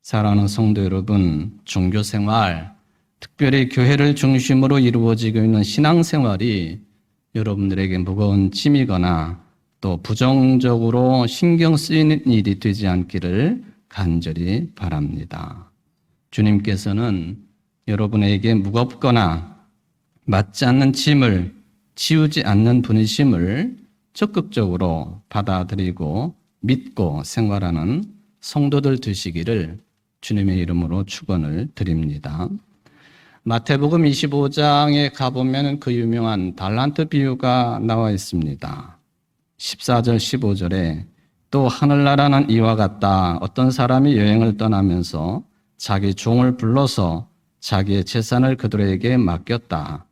사랑하는 성도 여러분, 종교생활, 특별히 교회를 중심으로 이루어지고 있는 신앙생활이 여러분들에게 무거운 짐이거나 또 부정적으로 신경 쓰이는 일이 되지 않기를 간절히 바랍니다. 주님께서는 여러분에게 무겁거나 맞지 않는 짐을 지우지 않는 분이심을 적극적으로 받아들이고 믿고 생활하는 성도들 되시기를 주님의 이름으로 축원을 드립니다. 마태복음 25장에 가보면 그 유명한 달란트 비유가 나와 있습니다. 14절 15절에 또 하늘나라는 이와 같다. 어떤 사람이 여행을 떠나면서 자기 종을 불러서 자기의 재산을 그들에게 맡겼다.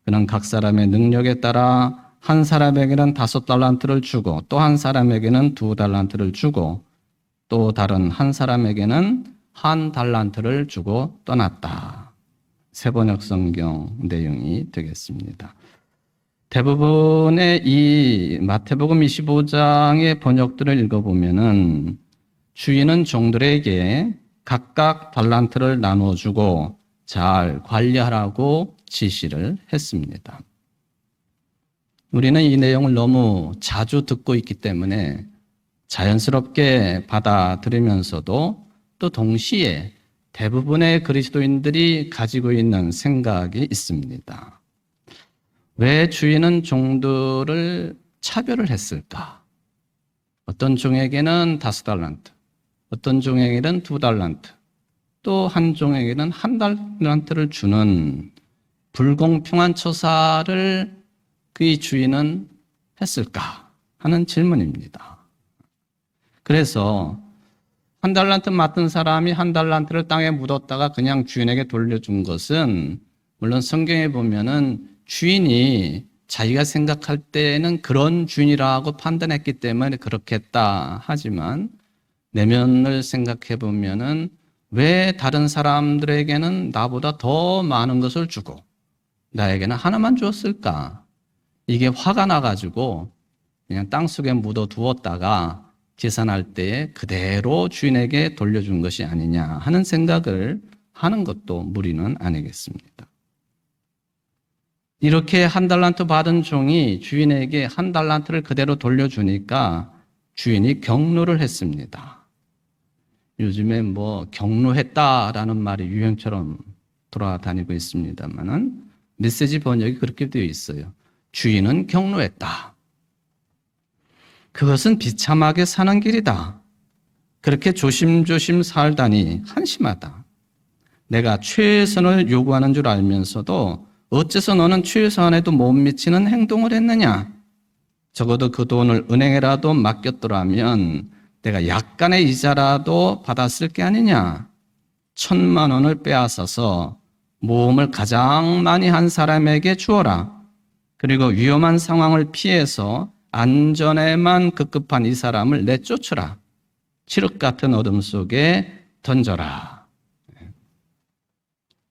그는 각 사람의 능력에 따라 한 사람에게는 5달란트를 주고 또 한 사람에게는 2달란트를 주고 또 다른 한 사람에게는 1달란트를 주고 떠났다. 세번역 성경 내용이 되겠습니다. 대부분의 이 마태복음 25장의 번역들을 읽어보면은 주인은 종들에게 각각 달란트를 나눠주고 잘 관리하라고 지시를 했습니다. 우리는 이 내용을 너무 자주 듣고 있기 때문에 자연스럽게 받아들이면서도 또 동시에 대부분의 그리스도인들이 가지고 있는 생각이 있습니다. 왜 주인은 종들을 차별을 했을까? 어떤 종에게는 5달란트, 어떤 종에게는 2달란트, 또 한 종에게는 1달란트를 주는 불공평한 처사를 그의 주인은 했을까 하는 질문입니다. 그래서 1달란트 맡은 사람이 1달란트를 땅에 묻었다가 그냥 주인에게 돌려준 것은 물론 성경에 보면은 주인이 자기가 생각할 때는 그런 주인이라고 판단했기 때문에 그렇게 했다 하지만 내면을 생각해 보면은 왜 다른 사람들에게는 나보다 더 많은 것을 주고 나에게는 하나만 주었을까? 이게 화가 나가지고 그냥 땅속에 묻어두었다가 계산할 때에 그대로 주인에게 돌려준 것이 아니냐 하는 생각을 하는 것도 무리는 아니겠습니다. 이렇게 1달란트 받은 종이 주인에게 1달란트를 그대로 돌려주니까 주인이 격노를 했습니다. 요즘에 격노했다라는 말이 유행처럼 돌아다니고 있습니다만은 메시지 번역이 그렇게 되어 있어요. 주인은 격노했다. 그것은 비참하게 사는 길이다. 그렇게 조심조심 살다니 한심하다. 내가 최선을 요구하는 줄 알면서도 어째서 너는 최선에도 못 미치는 행동을 했느냐? 적어도 그 돈을 은행에라도 맡겼더라면 내가 약간의 이자라도 받았을 게 아니냐? 1,000,000원을 빼앗아서 모험을 가장 많이 한 사람에게 주어라. 그리고 위험한 상황을 피해서 안전에만 급급한 이 사람을 내쫓으라. 칠흑 같은 어둠 속에 던져라.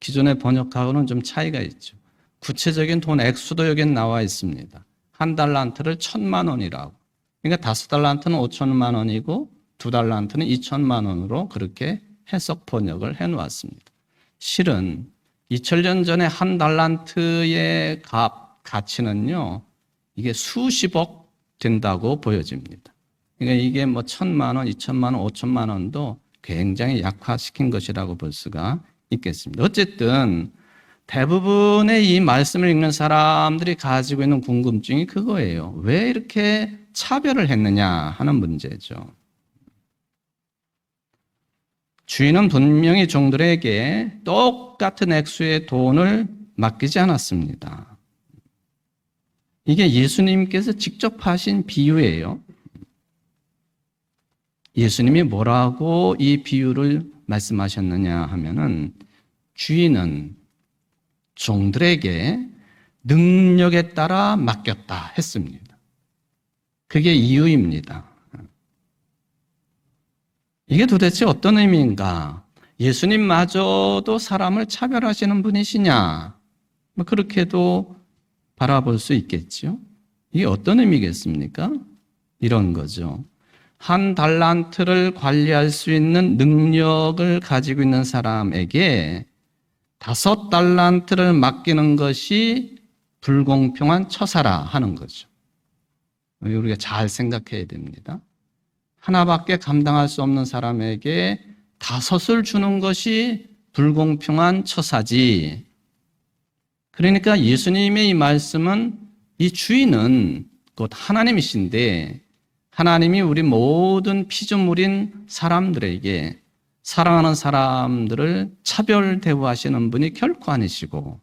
기존의 번역하고는 좀 차이가 있죠. 구체적인 돈 액수도 여기 나와 있습니다. 1달란트를 1,000,000원이라고. 그러니까 5달란트는 5,000,000원이고 2달란트는 2,000,000원으로 그렇게 해석 번역을 해놓았습니다. 실은 2000년 전에 1달란트의 가치는요, 이게 수십억 된다고 보여집니다. 그러니까 이게 1,000,000원, 2,000,000원, 5,000,000원도 굉장히 약화시킨 것이라고 볼 수가 있겠습니다. 어쨌든 대부분의 이 말씀을 읽는 사람들이 가지고 있는 궁금증이 그거예요. 왜 이렇게 차별을 했느냐 하는 문제죠. 주인은 분명히 종들에게 똑같은 액수의 돈을 맡기지 않았습니다. 이게 예수님께서 직접 하신 비유예요. 예수님이 뭐라고 이 비유를 말씀하셨느냐 하면은 주인은 종들에게 능력에 따라 맡겼다 했습니다. 그게 이유입니다. 이게 도대체 어떤 의미인가? 예수님마저도 사람을 차별하시는 분이시냐? 뭐 그렇게도 바라볼 수 있겠죠. 이게 어떤 의미겠습니까? 이런 거죠. 한 달란트를 관리할 수 있는 능력을 가지고 있는 사람에게 5달란트를 맡기는 것이 불공평한 처사라 하는 거죠. 우리가 잘 생각해야 됩니다. 하나밖에 감당할 수 없는 사람에게 5을 주는 것이 불공평한 처사지. 그러니까 예수님의 이 말씀은 이 주인은 곧 하나님이신데 하나님이 우리 모든 피조물인 사람들에게 사랑하는 사람들을 차별 대우하시는 분이 결코 아니시고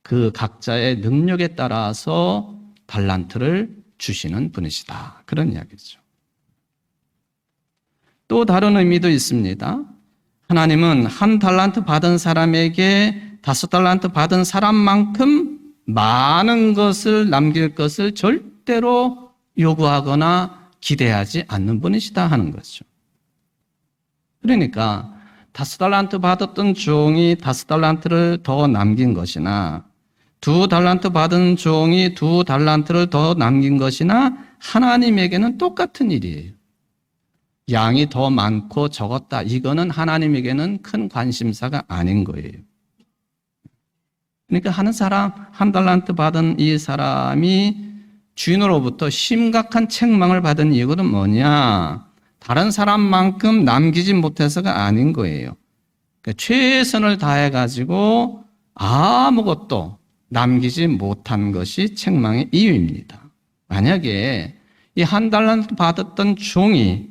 그 각자의 능력에 따라서 달란트를 주시는 분이시다. 그런 이야기죠. 또 다른 의미도 있습니다. 하나님은 한 달란트 받은 사람에게 5달란트 받은 사람만큼 많은 것을 남길 것을 절대로 요구하거나 기대하지 않는 분이시다 하는 거죠. 그러니까 5달란트 받았던 종이 5달란트를 더 남긴 것이나 2달란트 받은 종이 2달란트를 더 남긴 것이나 하나님에게는 똑같은 일이에요. 양이 더 많고 적었다. 이거는 하나님에게는 큰 관심사가 아닌 거예요. 그러니까 한 달란트 받은 이 사람이 주인으로부터 심각한 책망을 받은 이유는 뭐냐? 다른 사람만큼 남기지 못해서가 아닌 거예요. 그러니까 최선을 다해가지고 아무것도 남기지 못한 것이 책망의 이유입니다. 만약에 이 한 달란트 받았던 종이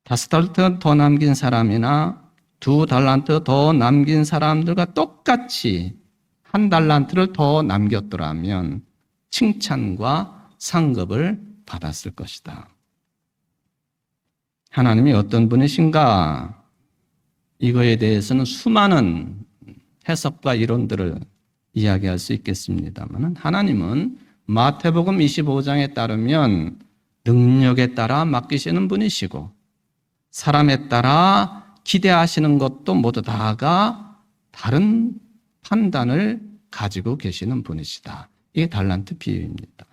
5달란트 더 남긴 사람이나 2달란트 더 남긴 사람들과 똑같이 1달란트를 더 남겼더라면 칭찬과 상급을 받았을 것이다. 하나님이 어떤 분이신가? 이거에 대해서는 수많은 해석과 이론들을 이야기할 수 있겠습니다만 하나님은 마태복음 25장에 따르면 능력에 따라 맡기시는 분이시고 사람에 따라 기대하시는 것도 모두 다가 다른 판단을 가지고 계시는 분이시다. 이게 달란트 비유입니다.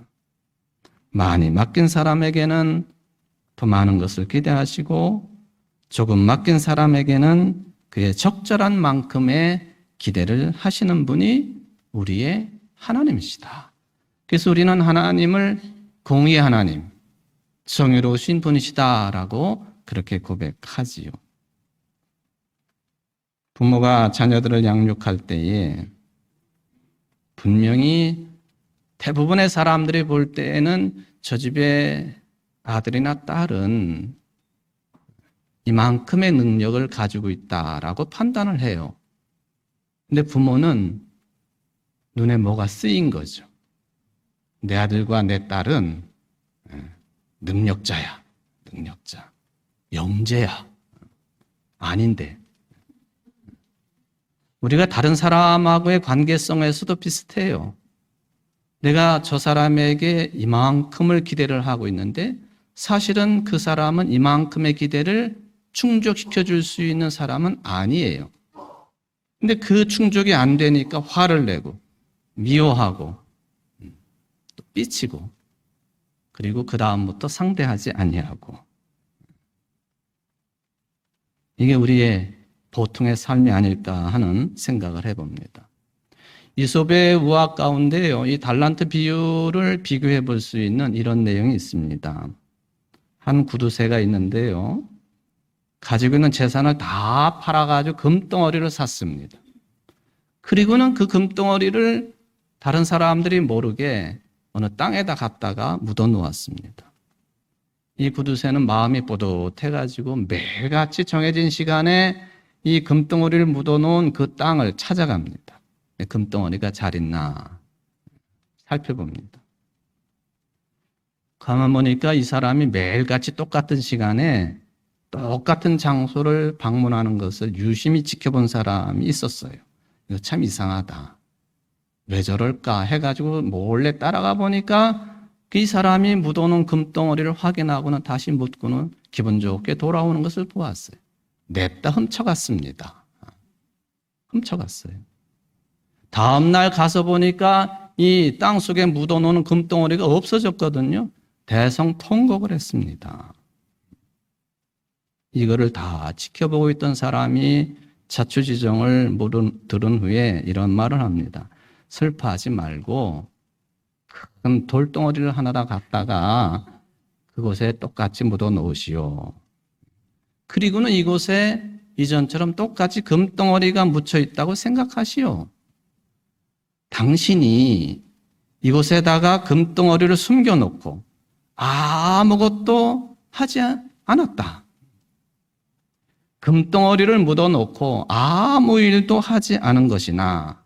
많이 맡긴 사람에게는 더 많은 것을 기대하시고 조금 맡긴 사람에게는 그의 적절한 만큼의 기대를 하시는 분이 우리의 하나님이시다. 그래서 우리는 하나님을 공의의 하나님, 정의로우신 분이시다라고 그렇게 고백하지요. 부모가 자녀들을 양육할 때에 분명히 대부분의 사람들이 볼 때에는 저 집의 아들이나 딸은 이만큼의 능력을 가지고 있다라고 판단을 해요. 근데 부모는 눈에 뭐가 쓰인 거죠. 내 아들과 내 딸은 능력자야. 능력자. 영재야. 아닌데. 우리가 다른 사람하고의 관계성에서도 비슷해요. 내가 저 사람에게 이만큼을 기대를 하고 있는데 사실은 그 사람은 이만큼의 기대를 충족시켜 줄 수 있는 사람은 아니에요. 근데 그 충족이 안 되니까 화를 내고 미워하고 또 삐치고 그리고 그 다음부터 상대하지 아니하고 이게 우리의 보통의 삶이 아닐까 하는 생각을 해봅니다. 이솝의 우화 가운데요, 이 달란트 비유를 비교해 볼 수 있는 이런 내용이 있습니다. 한 구두쇠가 있는데요, 가지고 있는 재산을 다 팔아가지고 금덩어리를 샀습니다. 그리고는 그 금덩어리를 다른 사람들이 모르게 어느 땅에다 갖다가 묻어 놓았습니다. 이 구두쇠는 마음이 뿌듯해가지고 매일같이 정해진 시간에 이 금덩어리를 묻어놓은 그 땅을 찾아갑니다. 금덩어리가 잘 있나 살펴봅니다. 가만 보니까 이 사람이 매일같이 똑같은 시간에 똑같은 장소를 방문하는 것을 유심히 지켜본 사람이 있었어요. 이거 참 이상하다. 왜 저럴까 해가지고 몰래 따라가 보니까 이 사람이 묻어놓은 금덩어리를 확인하고는 다시 묻고는 기분 좋게 돌아오는 것을 보았어요. 냅다 훔쳐갔습니다. 훔쳐갔어요. 다음날 가서 보니까 이 땅속에 묻어놓은 금덩어리가 없어졌거든요. 대성통곡을 했습니다. 이거를 다 지켜보고 있던 사람이 자초지종을 들은 후에 이런 말을 합니다. 슬퍼하지 말고 큰 돌덩어리를 하나 갖다가 그곳에 똑같이 묻어 놓으시오. 그리고는 이곳에 이전처럼 똑같이 금덩어리가 묻혀 있다고 생각하시오. 당신이 이곳에다가 금덩어리를 숨겨놓고 아무것도 하지 않았다. 금덩어리를 묻어놓고 아무 일도 하지 않은 것이나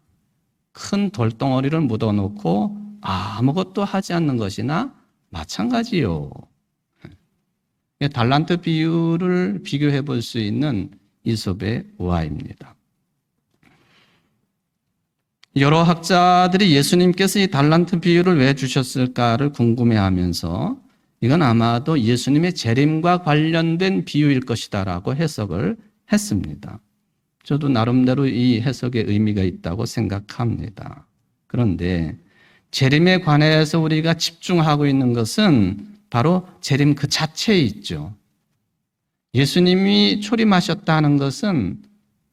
큰 돌덩어리를 묻어놓고 아무것도 하지 않는 것이나 마찬가지요. 달란트 비유를 비교해 볼 수 있는 이솝의 우화입니다. 여러 학자들이 예수님께서 이 달란트 비유를 왜 주셨을까를 궁금해하면서 이건 아마도 예수님의 재림과 관련된 비유일 것이다라고 해석을 했습니다. 저도 나름대로 이 해석에 의미가 있다고 생각합니다. 그런데 재림에 관해서 우리가 집중하고 있는 것은 바로 재림 그 자체에 있죠. 예수님이 초림하셨다 하는 것은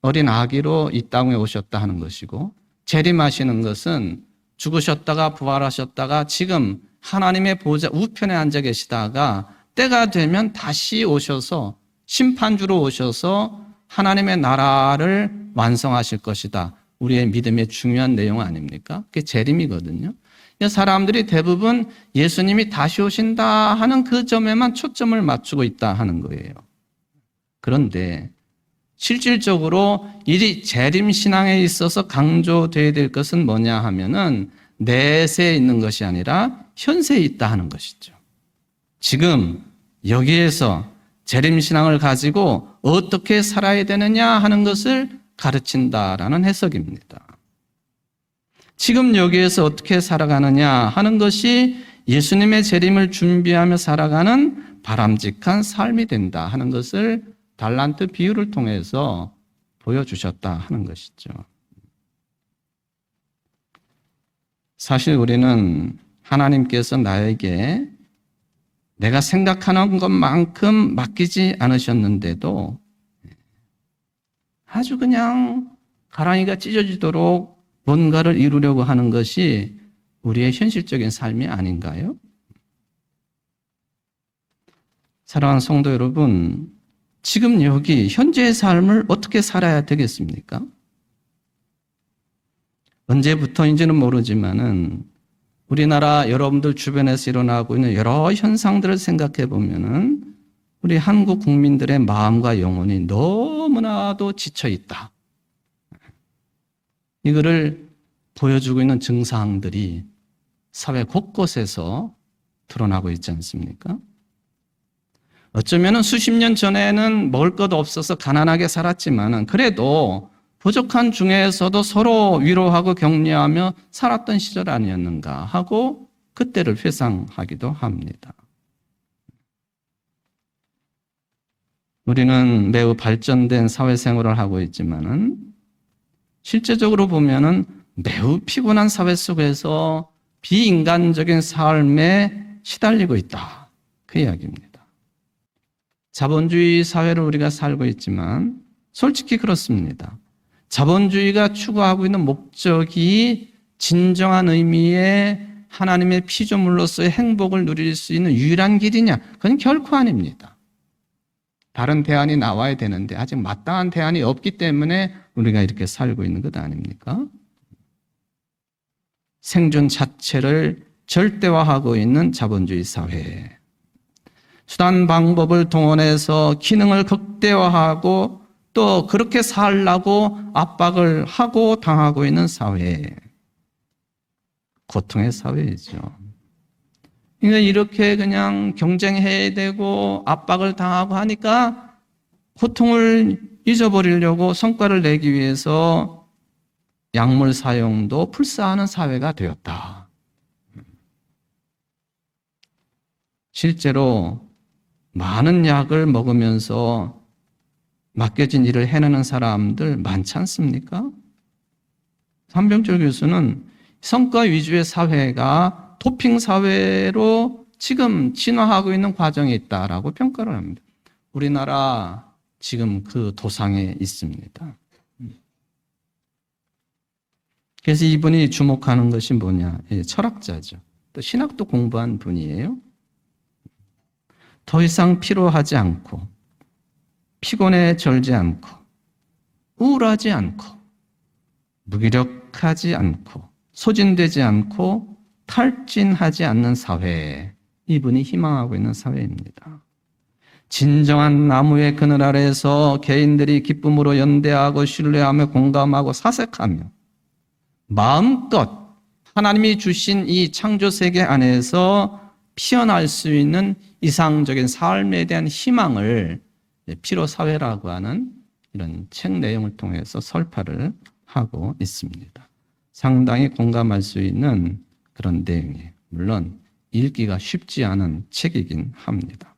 어린 아기로 이 땅에 오셨다 하는 것이고, 재림하시는 것은 죽으셨다가 부활하셨다가 지금 하나님의 보좌 우편에 앉아 계시다가 때가 되면 다시 오셔서 심판주로 오셔서 하나님의 나라를 완성하실 것이다. 우리의 믿음의 중요한 내용 아닙니까? 그게 재림이거든요. 사람들이 대부분 예수님이 다시 오신다 하는 그 점에만 초점을 맞추고 있다 하는 거예요. 그런데 실질적으로 이 재림신앙에 있어서 강조되어야 될 것은 뭐냐 하면은 내세에 있는 것이 아니라 현세에 있다 하는 것이죠. 지금 여기에서 재림신앙을 가지고 어떻게 살아야 되느냐 하는 것을 가르친다라는 해석입니다. 지금 여기에서 어떻게 살아가느냐 하는 것이 예수님의 재림을 준비하며 살아가는 바람직한 삶이 된다 하는 것을 달란트 비유를 통해서 보여주셨다 하는 것이죠. 사실 우리는 하나님께서 나에게 내가 생각하는 것만큼 맡기지 않으셨는데도 아주 그냥 가랑이가 찢어지도록 뭔가를 이루려고 하는 것이 우리의 현실적인 삶이 아닌가요? 사랑하는 성도 여러분, 지금 여기 현재의 삶을 어떻게 살아야 되겠습니까? 언제부터인지는 모르지만은 우리나라 여러분들 주변에서 일어나고 있는 여러 현상들을 생각해 보면은 우리 한국 국민들의 마음과 영혼이 너무나도 지쳐 있다. 이거를 보여주고 있는 증상들이 사회 곳곳에서 드러나고 있지 않습니까? 어쩌면 수십 년 전에는 먹을 것 없어서 가난하게 살았지만 그래도 부족한 중에서도 서로 위로하고 격려하며 살았던 시절 아니었는가 하고 그때를 회상하기도 합니다. 우리는 매우 발전된 사회생활을 하고 있지만은 실제적으로 보면은 매우 피곤한 사회 속에서 비인간적인 삶에 시달리고 있다. 그 이야기입니다. 자본주의 사회를 우리가 살고 있지만 솔직히 그렇습니다. 자본주의가 추구하고 있는 목적이 진정한 의미의 하나님의 피조물로서의 행복을 누릴 수 있는 유일한 길이냐? 그건 결코 아닙니다. 다른 대안이 나와야 되는데 아직 마땅한 대안이 없기 때문에 우리가 이렇게 살고 있는 것 아닙니까? 생존 자체를 절대화하고 있는 자본주의 사회. 수단 방법을 동원해서 기능을 극대화하고 또 그렇게 살라고 압박을 하고 당하고 있는 사회. 고통의 사회이죠. 그러니까 이렇게 그냥 경쟁해야 되고 압박을 당하고 하니까 고통을 잊어버리려고 성과를 내기 위해서 약물 사용도 불사하는 사회가 되었다. 실제로 많은 약을 먹으면서 맡겨진 일을 해내는 사람들 많지 않습니까? 한병철 교수는 성과 위주의 사회가 도핑 사회로 지금 진화하고 있는 과정에 있다라고 평가를 합니다. 우리나라 지금 그 도상에 있습니다. 그래서 이분이 주목하는 것이 뭐냐? 철학자죠. 또 신학도 공부한 분이에요. 더 이상 피로하지 않고 피곤해 절지 않고 우울하지 않고 무기력하지 않고 소진되지 않고 탈진하지 않는 사회, 이분이 희망하고 있는 사회입니다. 진정한 나무의 그늘 아래에서 개인들이 기쁨으로 연대하고 신뢰하며 공감하고 사색하며 마음껏 하나님이 주신 이 창조 세계 안에서 피어날 수 있는 이상적인 삶에 대한 희망을 피로사회라고 하는 이런 책 내용을 통해서 설파를 하고 있습니다. 상당히 공감할 수 있는 그런 내용이에요. 물론 읽기가 쉽지 않은 책이긴 합니다.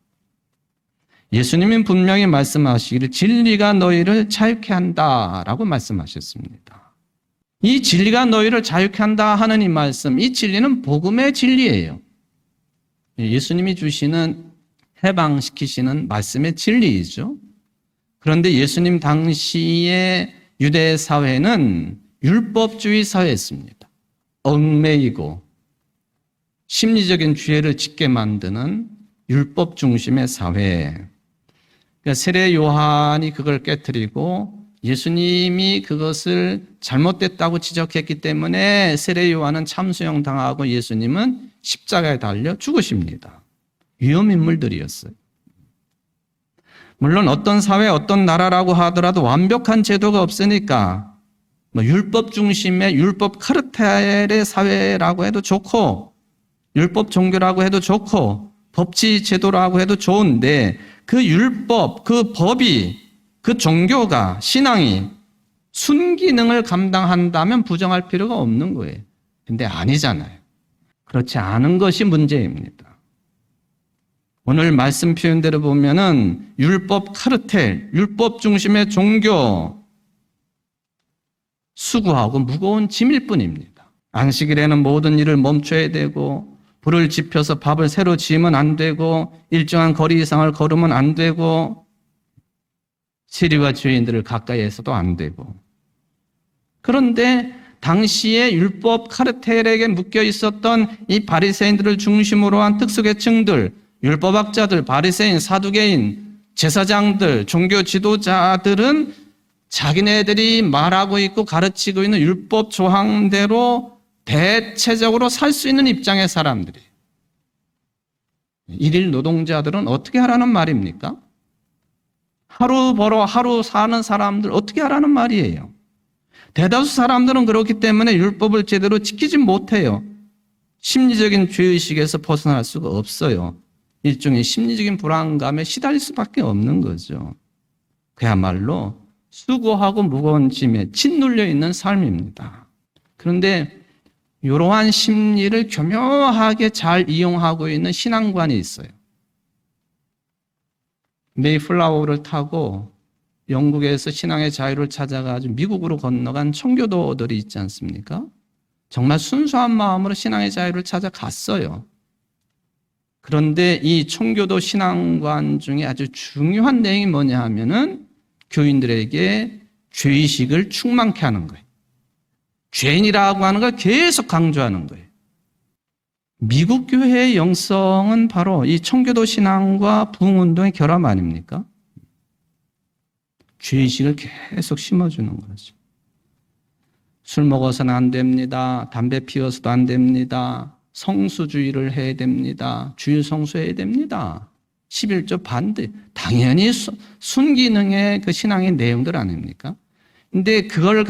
예수님은 분명히 말씀하시기를 진리가 너희를 자유케 한다라고 말씀하셨습니다. 이 진리가 너희를 자유케 한다 하는 이 말씀, 이 진리는 복음의 진리예요. 예수님이 주시는 해방시키시는 말씀의 진리이죠. 그런데 예수님 당시의 유대 사회는 율법주의 사회였습니다. 얽매이고 심리적인 죄를 짓게 만드는 율법 중심의 사회. 그러니까 세례 요한이 그걸 깨트리고 예수님이 그것을 잘못됐다고 지적했기 때문에 세례 요한은 참수형 당하고 예수님은 십자가에 달려 죽으십니다. 위험인물들이었어요. 물론 어떤 사회, 어떤 나라라고 하더라도 완벽한 제도가 없으니까 율법 중심의 율법 카르텔의 사회라고 해도 좋고 율법 종교라고 해도 좋고 법치 제도라고 해도 좋은데 그 율법, 그 법이, 그 종교가, 신앙이 순기능을 감당한다면 부정할 필요가 없는 거예요. 근데 아니잖아요. 그렇지 않은 것이 문제입니다. 오늘 말씀 표현대로 보면은 율법 카르텔, 율법 중심의 종교, 수고하고 무거운 짐일 뿐입니다. 안식일에는 모든 일을 멈춰야 되고 불을 지펴서 밥을 새로 지으면 안 되고 일정한 거리 이상을 걸으면 안 되고 세리와 죄인들을 가까이에서도 안 되고. 그런데 당시에 율법 카르텔에게 묶여 있었던 이 바리새인들을 중심으로 한 특수계층들, 율법학자들, 바리새인, 사두개인, 제사장들, 종교 지도자들은 자기네들이 말하고 있고 가르치고 있는 율법 조항대로 대체적으로 살 수 있는 입장의 사람들이. 일일 노동자들은 어떻게 하라는 말입니까? 하루 벌어 하루 사는 사람들 어떻게 하라는 말이에요? 대다수 사람들은 그렇기 때문에 율법을 제대로 지키지 못해요. 심리적인 죄의식에서 벗어날 수가 없어요. 일종의 심리적인 불안감에 시달릴 수밖에 없는 거죠. 그야말로 수고하고 무거운 짐에 짓눌려 있는 삶입니다. 그런데 이러한 심리를 교묘하게 잘 이용하고 있는 신앙관이 있어요. 메이플라워를 타고 영국에서 신앙의 자유를 찾아가지고 미국으로 건너간 청교도들이 있지 않습니까? 정말 순수한 마음으로 신앙의 자유를 찾아갔어요. 그런데 이 청교도 신앙관 중에 아주 중요한 내용이 뭐냐 하면은 교인들에게 죄의식을 충만케 하는 거예요. 죄인이라고 하는 걸 계속 강조하는 거예요. 미국 교회의 영성은 바로 이 청교도 신앙과 부흥운동의 결합 아닙니까? 죄의식을 계속 심어주는 거죠. 술 먹어서는 안 됩니다. 담배 피워서도 안 됩니다. 성수주의를 해야 됩니다. 주일 성수해야 됩니다. 11조 반대. 당연히 순기능의 그 신앙의 내용들 아닙니까? 근데 그걸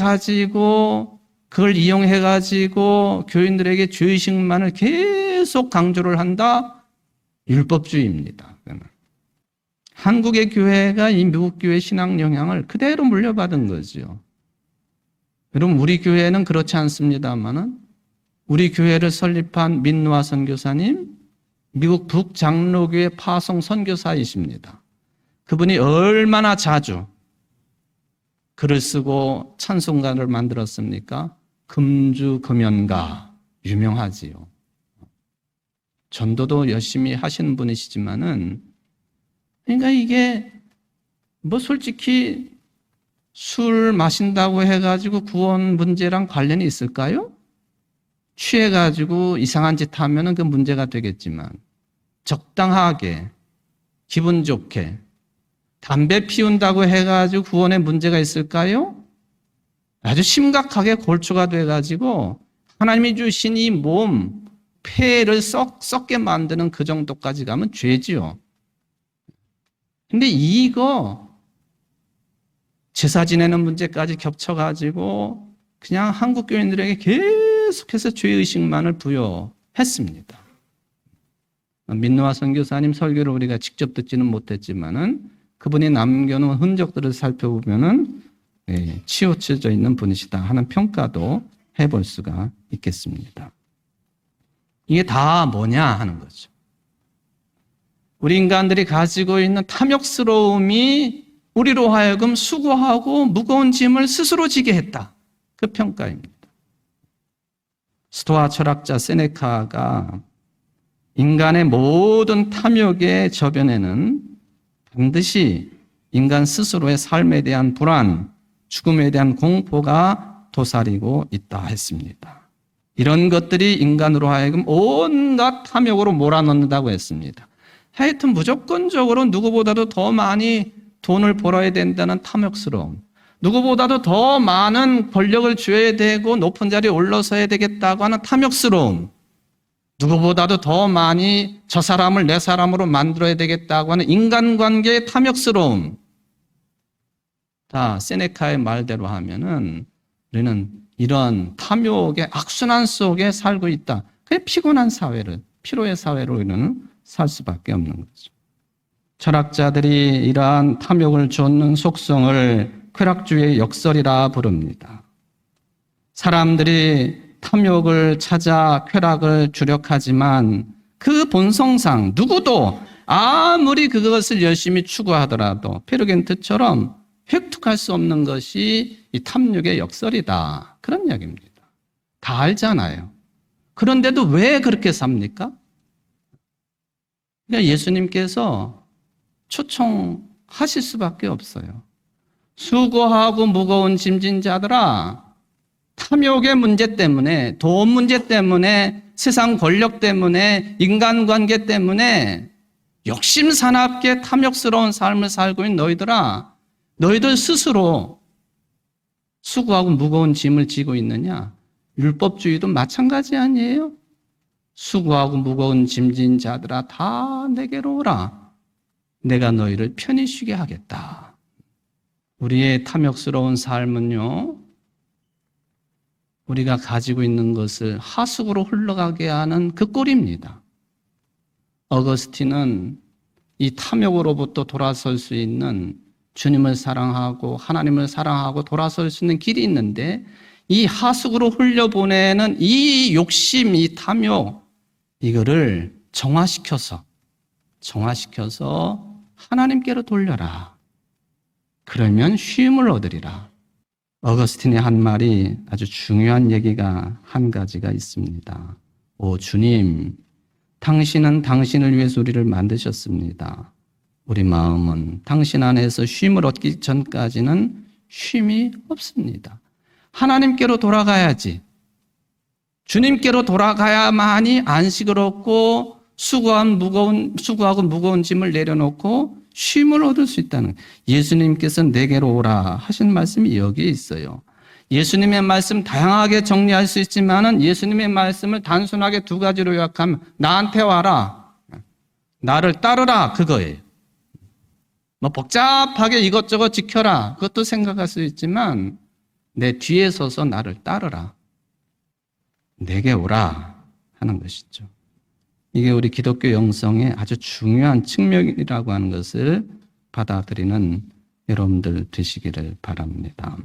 이용해가지고 교인들에게 죄의식만을 계속 강조를 한다? 율법주의입니다. 한국의 교회가 이 미국 교회 신앙 영향을 그대로 물려받은 거죠. 여러분, 우리 교회는 그렇지 않습니다만은 우리 교회를 설립한 민노아 선교사님, 미국 북장로교회 파송 선교사이십니다. 그분이 얼마나 자주 글을 쓰고 찬송가를 만들었습니까? 금주금연가 유명하지요. 전도도 열심히 하시는 분이시지만은 그러니까 이게 뭐 솔직히 술 마신다고 해가지고 구원 문제랑 관련이 있을까요? 취해가지고 이상한 짓 하면은 그 문제가 되겠지만 적당하게 기분 좋게 담배 피운다고 해가지고 구원에 문제가 있을까요? 아주 심각하게 골초가 돼가지고 하나님이 주신 이 몸, 폐를 썩게 만드는 그 정도까지 가면 죄지요. 근데 이거 제사 지내는 문제까지 겹쳐가지고 그냥 한국 교인들에게 계속해서 죄의식만을 부여했습니다. 민노아 선교사님 설교를 우리가 직접 듣지는 못했지만은 그분이 남겨놓은 흔적들을 살펴보면은 치우쳐져 있는 분이시다 하는 평가도 해볼 수가 있겠습니다. 이게 다 뭐냐 하는 거죠. 우리 인간들이 가지고 있는 탐욕스러움이 우리로 하여금 수고하고 무거운 짐을 스스로 지게 했다. 그 평가입니다. 스토아 철학자 세네카가 인간의 모든 탐욕의 저변에는 반드시 인간 스스로의 삶에 대한 불안, 죽음에 대한 공포가 도사리고 있다 했습니다. 이런 것들이 인간으로 하여금 온갖 탐욕으로 몰아넣는다고 했습니다. 하여튼 무조건적으로 누구보다도 더 많이 돈을 벌어야 된다는 탐욕스러움, 누구보다도 더 많은 권력을 줘야 되고 높은 자리에 올라서야 되겠다고 하는 탐욕스러움, 누구보다도 더 많이 저 사람을 내 사람으로 만들어야 되겠다고 하는 인간관계의 탐욕스러움, 다 세네카의 말대로 하면은 우리는 이런 탐욕의 악순환 속에 살고 있다. 그게 피곤한 사회를, 피로의 사회로 우리는 살 수밖에 없는 거죠. 철학자들이 이러한 탐욕을 좇는 속성을 쾌락주의의 역설이라 부릅니다. 사람들이 탐욕을 찾아 쾌락을 주력하지만 그 본성상 누구도 아무리 그것을 열심히 추구하더라도 페르겐트처럼 획득할 수 없는 것이 이 탐욕의 역설이다. 그런 이야기입니다. 다 알잖아요. 그런데도 왜 그렇게 삽니까? 그러니까 예수님께서 초청하실 수밖에 없어요. 수고하고 무거운 짐진 자들아, 탐욕의 문제 때문에, 돈 문제 때문에, 세상 권력 때문에, 인간관계 때문에 욕심사납게 탐욕스러운 삶을 살고 있는 너희들아, 너희들 스스로 수고하고 무거운 짐을 지고 있느냐? 율법주의도 마찬가지 아니에요? 수고하고 무거운 짐진 자들아 다 내게로 오라. 내가 너희를 편히 쉬게 하겠다. 우리의 탐욕스러운 삶은요, 우리가 가지고 있는 것을 하수구로 흘러가게 하는 그 꼴입니다. 어거스틴은 이 탐욕으로부터 돌아설 수 있는, 주님을 사랑하고 하나님을 사랑하고 돌아설 수 있는 길이 있는데, 이 하수구로 흘려보내는 이 욕심, 이 탐욕, 이거를 정화시켜서 하나님께로 돌려라. 그러면 쉼을 얻으리라. 어거스틴의 한 말이 아주 중요한 얘기가 한 가지가 있습니다. 오 주님, 당신은 당신을 위해서 우리를 만드셨습니다. 우리 마음은 당신 안에서 쉼을 얻기 전까지는 쉼이 없습니다. 하나님께로 돌아가야지. 주님께로 돌아가야만이 안식을 얻고 수고하고 무거운 짐을 내려놓고 쉼을 얻을 수 있다는, 예수님께서 내게로 오라 하신 말씀이 여기에 있어요. 예수님의 말씀 다양하게 정리할 수 있지만은 예수님의 말씀을 단순하게 두 가지로 요약하면 나한테 와라, 나를 따르라, 그거예요. 뭐 복잡하게 이것저것 지켜라, 그것도 생각할 수 있지만 내 뒤에 서서 나를 따르라, 내게 오라 하는 것이죠. 이게 우리 기독교 영성의 아주 중요한 측면이라고 하는 것을 받아들이는 여러분들 되시기를 바랍니다.